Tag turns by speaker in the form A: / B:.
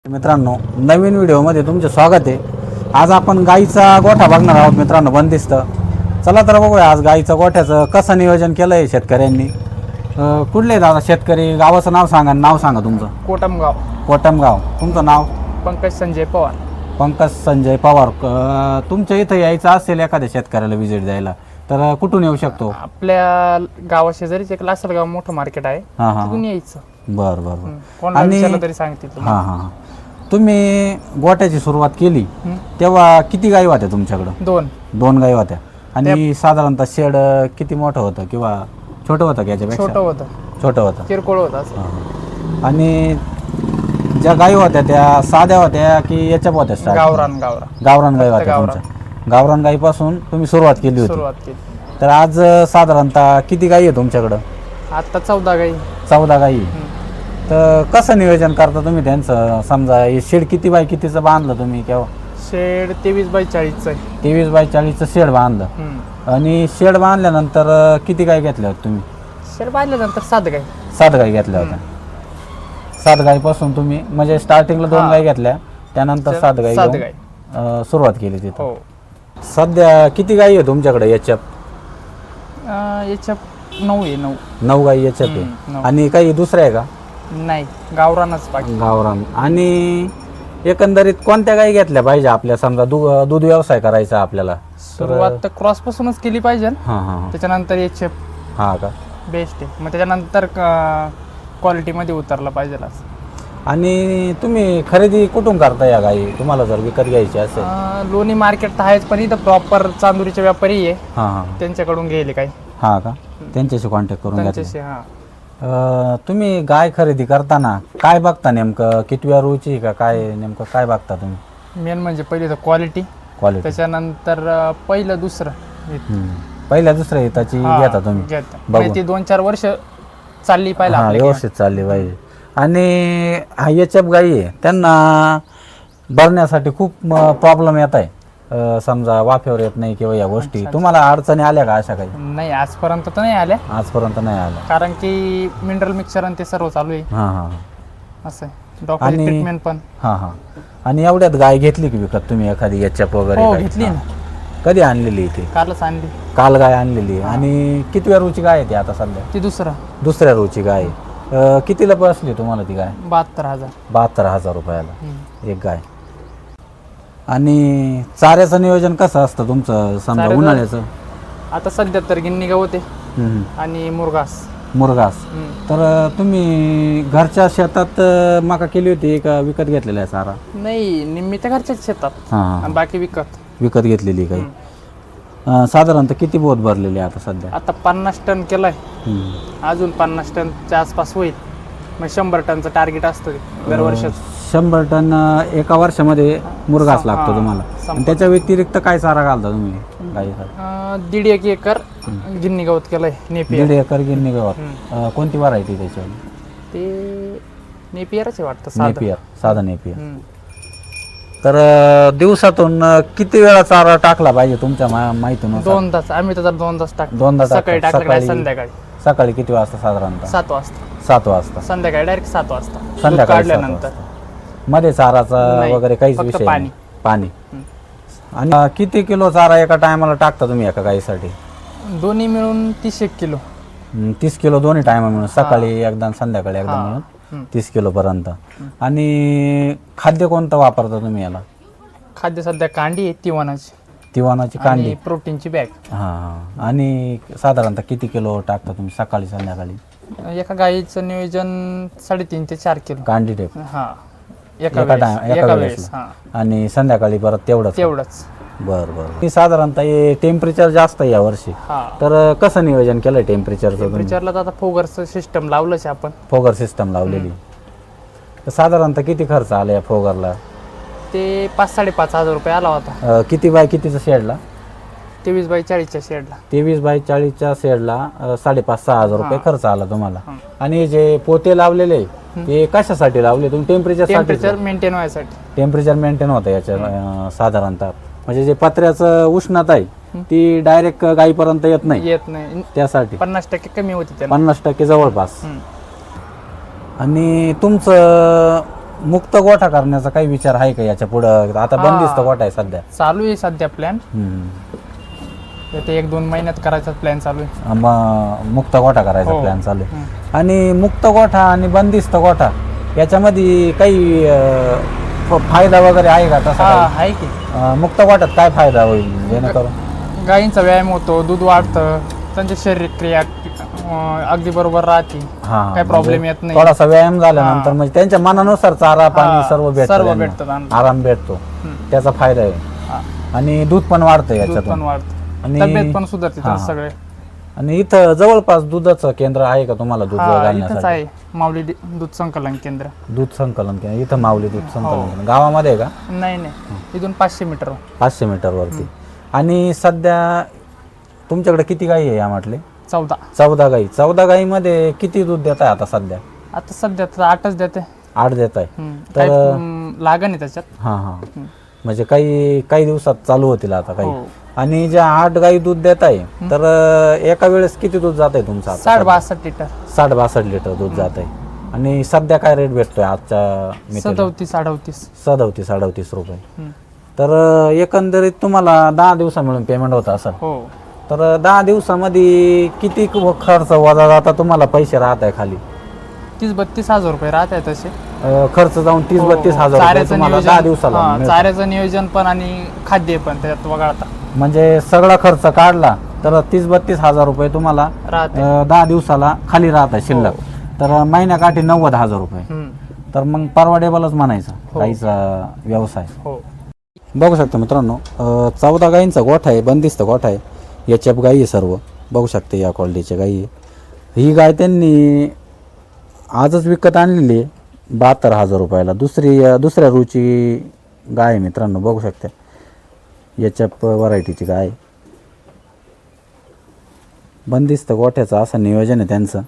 A: मित्रांनो, नवीन व्हिडिओमध्ये तुमचे स्वागत आहे. आज आपण गाईचा गोठा बघणार आहोत मित्रांनो, बंदिस्त. चला तर बघूया आज गाईचा गोठ्याचं कसं नियोजन केलं आहे शेतकऱ्यांनी. कुठले दादा शेतकरी, गावाचं नाव सांगा, नाव सांगा तुमचं.
B: कोटमगाव.
A: कोटमगाव. तुमचं नाव?
B: पंकज संजय पवार.
A: पंकज संजय पवार. तुमच्या इथं यायचं असेल एखाद्या शेतकऱ्याला व्हिजिट द्यायला तर कुठून येऊ शकतो?
B: आपल्या गावाशेजारीच एक लासलगाव मोठं मार्केट आहे,
A: हां हां,
B: तिथून यायचं.
A: बरं बरं बरं.
B: कोणाला विचारलं तरी सांगतील.
A: हां हां हां. तुम्ही गोठ्याची सुरुवात केली तेव्हा किती गाई होत्या तुमच्याकडं? दोन गाई होत्या. आणि साधारणतः शेड किती मोठं होतं किंवा छोटं होतं? याच्यापेक्षा छोटं होतं,
B: किरकोळ होतं असं.
A: आणि ज्या गाई होत्या त्या साध्या होत्या की याच्या होत्या? गावरान गाई होत्या तुमच्या. गावरान गाईपासून तुम्ही सुरुवात केली होती. तर आज साधारणतः किती गाई आहे तुमच्याकडं?
B: आता 14 गाई.
A: 14 गाई. तर कसं नियोजन करता तुम्ही त्यांचं? समजा हे शेड किती बाय कितीचं बांधलं तुम्ही केव्हा?
B: शेड 23 बाय 40 आहे.
A: 23 बाय 40चं शेड बांधलं. आणि शेड बांधल्यानंतर किती गाई घेतल्या होत्या तुम्ही?
B: शेड बांधल्यानंतर 7 गाई.
A: 7 गाई घेतल्या होत्या. 7 गाईपासून तुम्ही म्हणजे स्टार्टिंगला 2 गाई घेतल्या, त्यानंतर 7 गाई सुरुवात केली तिथं. सध्या किती गाई आहे तुमच्याकडे? याच्या
B: 9 आहे.
A: 9 गाई याच्यात आहे. आणि काही दुसऱ्या आहे का?
B: नाही, गावरानच बाकी.
A: गावरान. आणि एकंदरीत कोणत्या गाई घेतल्या पाहिजे आपल्या? समजा दूध व्यवसाय करायचा आपल्याला,
B: सुरुवात क्रॉस पासूनच केली पाहिजे.
A: हां हां.
B: त्याच्यानंतर एचएफ.
A: हा का?
B: बेस्ट आहे. मग त्याच्यानंतर क्वालिटीमध्ये उतरला पाहिजे.
A: आणि तुम्ही खरेदी कुठून करता या गाई? तुम्हाला जर विकत घ्यायची असेल?
B: लोणी मार्केट तर आहेच, पण इथं प्रॉपर चांदुरीचे व्यापारी आहे.
A: हां हां.
B: त्यांच्याकडून घ्यायले काय.
A: हा का? त्यांच्याशी कॉन्टॅक्ट करून
B: त्यांच्याशी.
A: घ्या. तुम्ही गाय खरेदी करताना काय बघता नेमकं? कितव्या रूची का काय नेमकं काय बघता तुम्ही?
B: मेन म्हणजे पहिले तर क्वालिटी. त्याच्यानंतर पहिलं दुसरं
A: पहिल्या दुसऱ्या हिताची घेता तुम्ही?
B: ती 2-4 वर्ष चालली पाहिजे,
A: व्यवस्थित चालली पाहिजे. आणि एचएफ गाई आहे त्यांना भरण्यासाठी खूप प्रॉब्लेम येत आहे. समजा वाफेवर येत नाही किंवा या गोष्टी, तुम्हाला अडचणी आल्या का अशा काही?
B: नाही, आजपर्यंत तर नाही आल्या.
A: आजपर्यंत नाही आल्या,
B: कारण की मिनरल मिक्सर आणि ते सर्व चालू आहे.
A: हां हां.
B: असं डॉक्टर ट्रीटमेंट पण.
A: हां हां. आणि एवढ्यात गाय घेतली की विकत तुम्ही एखादी एचएफ वगैरे?
B: घेतली ना.
A: कधी आणलेली ती?
B: कालच आणली.
A: काल गाय आणलेली. आणि कितव्या रूची गाय आहे ती आता सध्या?
B: ती
A: दुसऱ्या रूची गाय. कितीला बसली तुम्हाला ती गाय?
B: 72,000.
A: 72,000 रुपयाला एक गाय. आणि चाऱ्याचं नियोजन कसं असतं तुमचं समजा उन्हाळ्याचं?
B: आता सध्या तर गिन्नी गवत आहे आणि मुरघास.
A: तर तुम्ही घरच्या शेतात मका केली होती का विकत घेतलेला आहे चारा?
B: नाही, निम्मी त्या घरच्याच शेतात. बाकी विकत
A: घेतलेली काही. साधारणतः किती बोध भरलेली आता सध्या?
B: आता 50 टन केलाय. अजून 50 टनच्या आसपास होईल. मग 100 टनचं टार्गेट असतं दरवर्षाचं.
A: 100 टन एका वर्षामध्ये मुरघास लागतो तुम्हाला. आणि त्याच्या व्यतिरिक्त काय चारा घालता तुम्ही गाईसाठी?
B: 1.5 एकर गिन्नी गवत केलंय.
A: 1.5 एकर गिन्नी गवत. कोणती व्हरायटी त्याच्यावर?
B: ते नेपियरच आहे वाटतं.
A: साधा नेपियर. तर दिवसातून किती वेळा चारा टाकला पाहिजे तुमच्या माहितीनुसार?
B: 2 तास. आम्ही तर 2 तास टाकतो.
A: 2 तास
B: सकाळी टाकलं, संध्याकाळी.
A: सकाळी किती वाजता? साधारणतः
B: 7 वाजता.
A: 7 वाजता.
B: संध्याकाळी डायरेक्ट 7 वाजता.
A: संध्याकाळी
B: काढल्यानंतर
A: मध्ये चाराचा वगैरे काहीच विषय नाही? पाणी. आणि किती किलो चारा एका टायमाला टाकता तुम्ही एका गाईसाठी?
B: दोन्ही मिळून 30 किलो.
A: 30 किलो दोन्ही टायमा मिळून, सकाळी एकदा संध्याकाळी एकदा मिळून 30 किलो पर्यंत. आणि खाद्य कोणतं वापरता तुम्ही याला?
B: खाद्य सध्या कांडी आहे,
A: तिवानाची कांडी,
B: प्रोटीनची बॅग.
A: हां. आणि साधारणतः किती किलो टाकता तुम्ही सकाळी संध्याकाळी?
B: एका गाईचं नियोजन 3.5 ते 4 किलो
A: कांडी टाईप
B: एका वेळेस.
A: आणि संध्याकाळी परत तेवढंच. बरं. साधारणतः हे टेम्परेचर जास्त आहे यावर्षी, तर कसं नियोजन केलंय टेम्परेचरचं?
B: टेम्परेचरला तर आता फोगरचं सिस्टम लावलंच आपण.
A: फोगर सिस्टम लावलेली. तर साधारणतः किती खर्च आला या फोगरला?
B: ते 5,000-5,500 रुपये आला होता.
A: किती बाय कितीच्या शेडला?
B: 23 बाय 40च्या शेडला.
A: 23 बाय 40च्या शेडला 5,500-6,000 रुपये खर्च आला तुम्हाला. आणि जे पोते लावलेले ते कशासाठी लावले तुम्ही?
B: टेम्परेचर मेंटेन व्हायसाठी.
A: टेम्परेचर मेंटेन होतं याच्या साधारणतः. म्हणजे जे पत्र्याचं उष्णता आहे ती डायरेक्ट गाईपर्यंत येत नाही. त्यासाठी
B: 50% कमी होती.
A: 50% जवळपास. आणि तुमचं मुक्त गोठा करण्याचा काही विचार आहे का याच्या पुढं? आता बंदिस्त गोठा आहे सध्या.
B: चालू आहे सध्या प्लॅन.
A: हम्म.
B: ते 1-2 महिन्यात करायचा प्लॅन चालू आहे.
A: मग मुक्त गोठा करायचा
B: हो.
A: प्लॅन चालू आहे.
B: हम्म.
A: आणि मुक्त गोठा आणि बंदिस्त गोठा याच्यामध्ये काही फायदा वगैरे आहे का तसा
B: हा
A: काही?
B: आहे की.
A: मुक्त गोठ्यात काय फायदा होईल जेणेकरून?
B: गायींचा व्यायाम होतो, दूध वाढतं, त्यांची शरीर क्रिया अगदी बरोबर राहते.
A: हा,
B: काय प्रॉब्लेम येत नाही.
A: थोडासा व्यायाम झाल्यानंतर
B: हा.
A: म्हणजे त्यांच्या मनानुसार चारा पाणी
B: हा,
A: सर्व भेटतं
B: सर्व
A: त्यांना.
B: भेटतं त्यांना.
A: आराम भेटतो,
B: हम्म.
A: त्याचा फायदा आहे.
B: हा.
A: आणि दूध पण वाढतं
B: दूध पण
A: याच्यातून.
B: वाढतं,
A: आणि
B: तब्येत पण सुधारते
A: हा.
B: त्यांचं सगळे.
A: आणि इथं जवळपास दुधाचं केंद्र आहे का तुम्हाला दूध
B: हा इथंच
A: घालण्यासाठी?
B: आहे माऊली दूध संकलन केंद्र.
A: दूध संकलन केंद्र इथं माऊली दूध
B: हो.
A: संकलन केंद्र गावामध्ये आहे का?
B: नाही इथून 500 मीटर.
A: 500 मीटरवरती. आणि सध्या तुमच्याकडे किती गाई आहे यामधले?
B: 14.
A: 14 गाई. 14 गाईमध्ये किती दूध देत आहे आता सध्या?
B: आता सध्या तर 8च देते.
A: 8 देत आहे.
B: काही लागण आहे त्याच्यात.
A: हां हां. म्हणजे काही दिवसात चालू होतील आता काही.
B: हो.
A: आणि ज्या 8 गाई दूध देत आहे तर एका वेळेस किती दूध जात आहे तुमचं?
B: 60-62 लिटर.
A: 60-62 लिटर दूध जात आहे. आणि सध्या काय रेट भेटतोय आजच्या मितीला?
B: 37-38.
A: रुपये. तर एकंदरीत तुम्हाला 10 दिवसा मिळून पेमेंट होतं असं.
B: हो.
A: तर 10 दिवसामध्ये किती खर्च वजा जाता तुम्हाला पैसे राहत आहे खाली?
B: 30-32 हजार रुपये राहत आहे तसे.
A: खर्च जाऊन 30-32 हजार रुपये
B: चाऱ्याचं
A: तुम्हाला
B: नियोजन,
A: 10 दिवसाला
B: हा,
A: मिळतं.
B: चाऱ्याचं नियोजन पण आणि खाद्य पण त्याच्यात वगळता
A: म्हणजे सगळा खर्च काढला तर 30-32 हजार रुपये तुम्हाला
B: राहते.
A: 10 दिवसाला खाली राहत आहे शिल्लक. तर महिन्याकाठी 90,000 रुपये. तर मग परवडेबलच म्हणायचं गाईचा व्यवसाय.
B: हो.
A: बघू शकता मित्रांनो, 14 गाईंचा गोठा आहे, बंदिस्त गोठा आहे. याच्या गाई आहे सर्व, बघू शकते या क्वालिटीच्या गाई आहे. ही गाय त्यांनी आजच विकत आणलेली आहे 72,000 रुपयाला. दुसऱ्या रुची गाय आहे मित्रांनो, बघू शकता याच्या व्हरायटीची गाय. बंदिस्त गोठ्याचं असं नियोजन आहे त्यांचं.